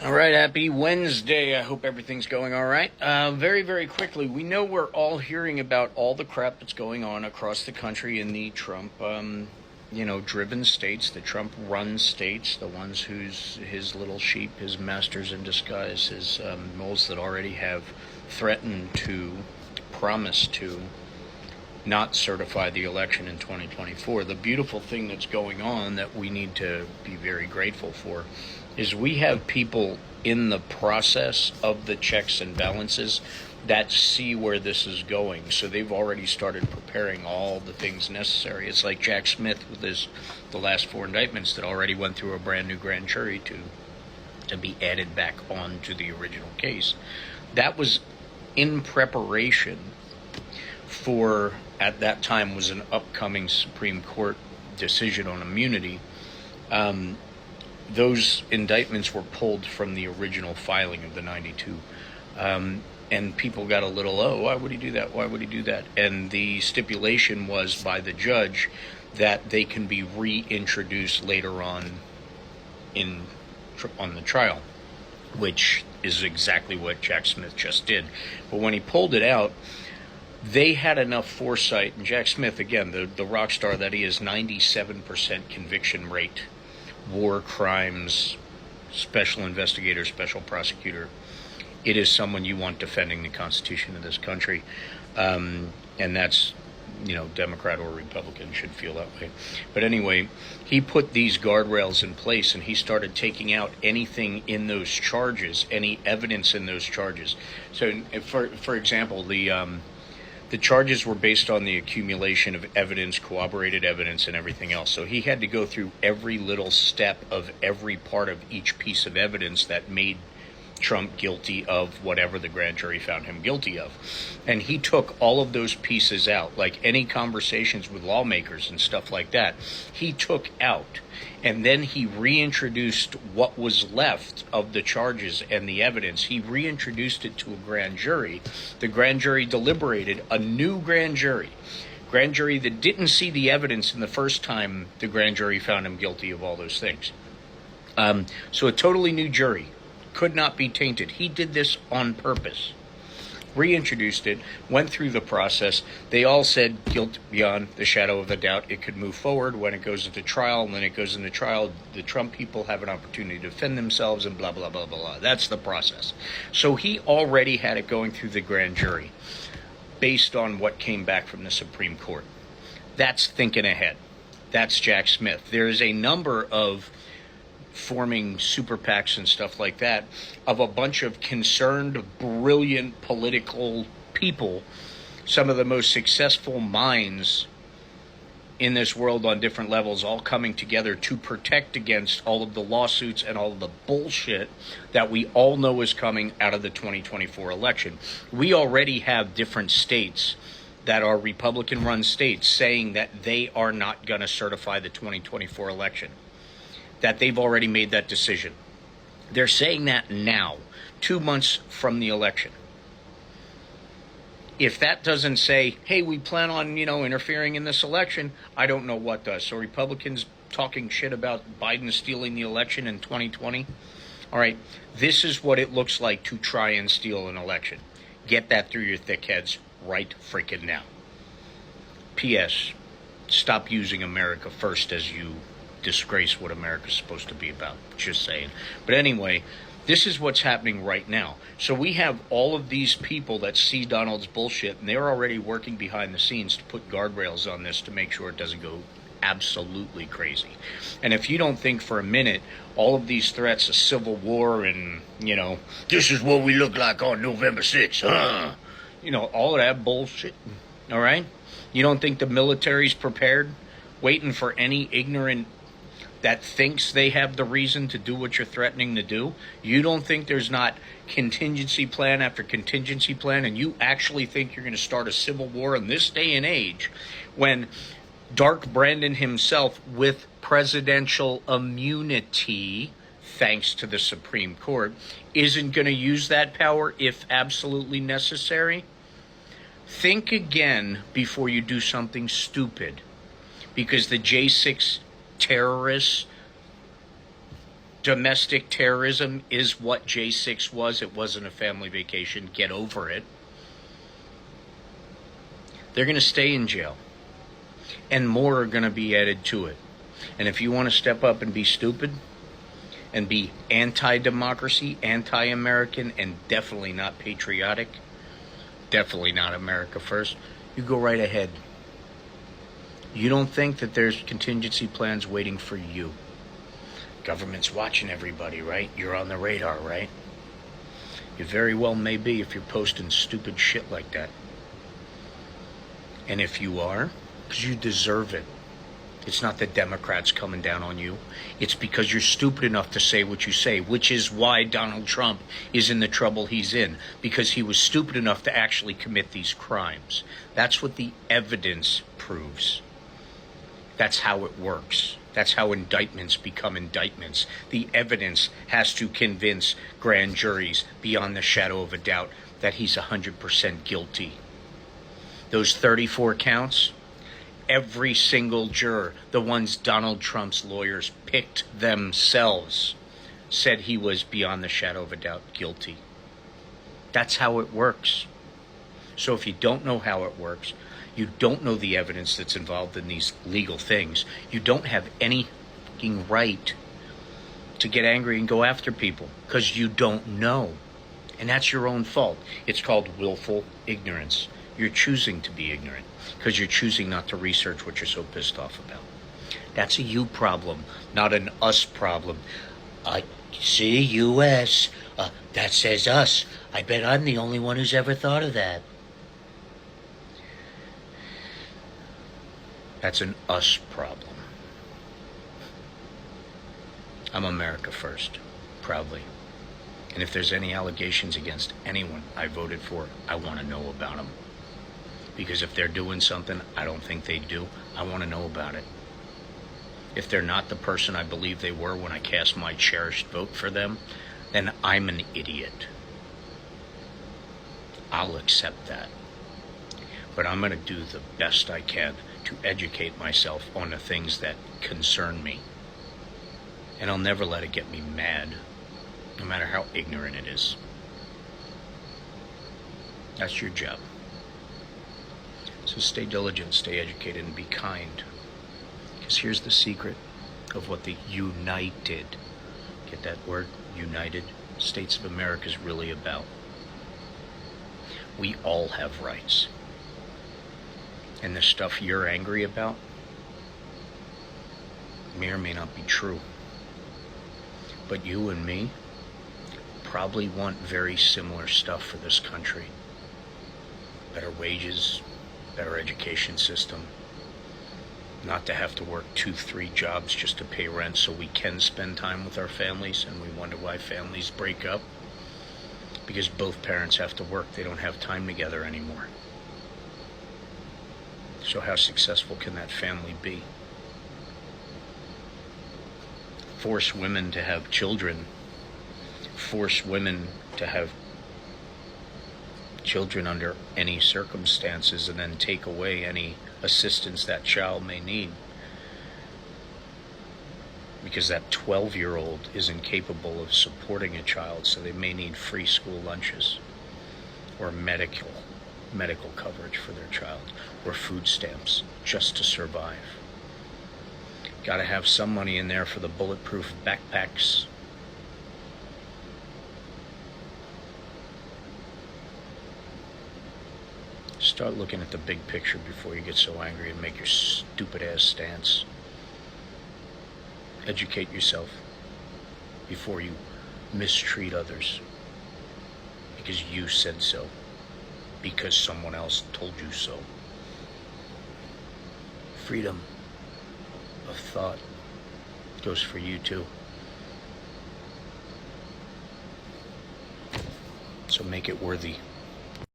All right, happy Wednesday. I hope everything's going all right. Very, very quickly, we know we're all hearing about all the crap that's going on across the country in the Trump, driven states, the Trump-run states, the ones whose his little sheep, his masters in disguise, his moles that already have threatened to, promise to not certify the election in 2024. The beautiful thing that's going on that we need to be very grateful for is we have people in the process of the checks and balances that see where this is going. So they've already started preparing all the things necessary. It's like Jack Smith with the last 4 indictments that already went through a brand new grand jury to be added back on to the original case. That was in preparation for, at that time, was an upcoming Supreme Court decision on immunity. Those indictments were pulled from the original filing of the 92. And people got a little, why would he do that? Why would he do that? And the stipulation was by the judge that they can be reintroduced later on on the trial, which is exactly what Jack Smith just did. But when he pulled it out, they had enough foresight, and Jack Smith, again, the rock star that he is, 97% conviction rate, war crimes, special investigator, special prosecutor. It is someone you want defending the Constitution of this country. And that's, Democrat or Republican should feel that way. But anyway, he put these guardrails in place, and he started taking out anything in those charges, any evidence in those charges. So, for example, the charges were based on the accumulation of evidence, corroborated evidence, and everything else. So he had to go through every little step of every part of each piece of evidence that made Trump guilty of whatever the grand jury found him guilty of. And he took all of those pieces out, like any conversations with lawmakers and stuff like that, he took out. And then he reintroduced what was left of the charges and the evidence. He reintroduced it to a grand jury. The grand jury deliberated, a new grand jury that didn't see the evidence in the first time the grand jury found him guilty of all those things. So a totally new jury, could not be tainted. He did this on purpose. Reintroduced it, went through the process. They all said guilt beyond the shadow of a doubt. It could move forward when it goes into trial. And when it goes into trial, the Trump people have an opportunity to defend themselves and blah, blah, blah, blah, blah. That's the process. So he already had it going through the grand jury based on what came back from the Supreme Court. That's thinking ahead. That's Jack Smith. There is a number of forming super PACs and stuff like that of a bunch of concerned, brilliant political people, some of the most successful minds in this world on different levels, all coming together to protect against all of the lawsuits and all of the bullshit that we all know is coming out of the 2024 election. We already have different states that are Republican-run states saying that they are not going to certify the 2024 election, that they've already made that decision. They're saying that now, 2 months from the election. If that doesn't say, hey, we plan on, interfering in this election, I don't know what does. So Republicans talking shit about Biden stealing the election in 2020. All right, this is what it looks like to try and steal an election. Get that through your thick heads right freaking now. P.S. Stop using America first as you disgrace what America's supposed to be about. Just saying. But anyway, this is what's happening right now. So we have all of these people that see Donald's bullshit, and they're already working behind the scenes to put guardrails on this to make sure it doesn't go absolutely crazy. And if you don't think for a minute all of these threats of civil war and, this is what we look like on November 6th, all of that bullshit, all right? You don't think the military's prepared, waiting for any ignorant that thinks they have the reason to do what you're threatening to do? You don't think there's not contingency plan after contingency plan, and you actually think you're going to start a civil war in this day and age when Dark Brandon himself, with presidential immunity, thanks to the Supreme Court, isn't going to use that power if absolutely necessary? Think again before you do something stupid, because the J6 terrorists Domestic terrorism is what J6 was. It wasn't a family vacation. Get over it. They're going to stay in jail. And more are going to be added to it. And if you want to step up and be stupid and be anti-democracy, anti-American, and definitely not patriotic, definitely not America first, you go right ahead. You don't think that there's contingency plans waiting for you. Government's watching everybody, right? You're on the radar, right? You very well may be if you're posting stupid shit like that. And if you are, because you deserve it. It's not the Democrats coming down on you. It's because you're stupid enough to say what you say, which is why Donald Trump is in the trouble he's in, because he was stupid enough to actually commit these crimes. That's what the evidence proves. That's how it works. That's how indictments become indictments. The evidence has to convince grand juries beyond the shadow of a doubt that he's 100% guilty. Those 34 counts, every single juror, the ones Donald Trump's lawyers picked themselves, said he was beyond the shadow of a doubt guilty. That's how it works. So if you don't know how it works, you don't know the evidence that's involved in these legal things, you don't have any fucking right to get angry and go after people because you don't know. And that's your own fault. It's called willful ignorance. You're choosing to be ignorant because you're choosing not to research what you're so pissed off about. That's a you problem, not an us problem. See, U.S., that says us. I bet I'm the only one who's ever thought of that. That's an us problem. I'm America first, proudly. And if there's any allegations against anyone I voted for, I want to know about them. Because if they're doing something I don't think they do, I want to know about it. If they're not the person I believe they were when I cast my cherished vote for them, then I'm an idiot. I'll accept that. But I'm going to do the best I can to educate myself on the things that concern me. And I'll never let it get me mad, no matter how ignorant it is. That's your job. So stay diligent, stay educated, and be kind. Because here's the secret of what the United, get that word, United States of America is really about. We all have rights. And the stuff you're angry about may or may not be true. But you and me probably want very similar stuff for this country. Better wages, better education system, not to have to work 2-3 jobs just to pay rent so we can spend time with our families, and we wonder why families break up. Because both parents have to work. They don't have time together anymore. So how successful can that family be? Force women to have children. Force women to have children under any circumstances and then take away any assistance that child may need. Because that 12-year-old is incapable of supporting a child, so they may need free school lunches or medical coverage for their child or food stamps just to survive. Got to have some money in there for the bulletproof backpacks. Start looking at the big picture before you get so angry and make your stupid ass stance. Educate yourself before you mistreat others because you said so, because someone else told you so. Freedom of thought goes for you too. So make it worthy.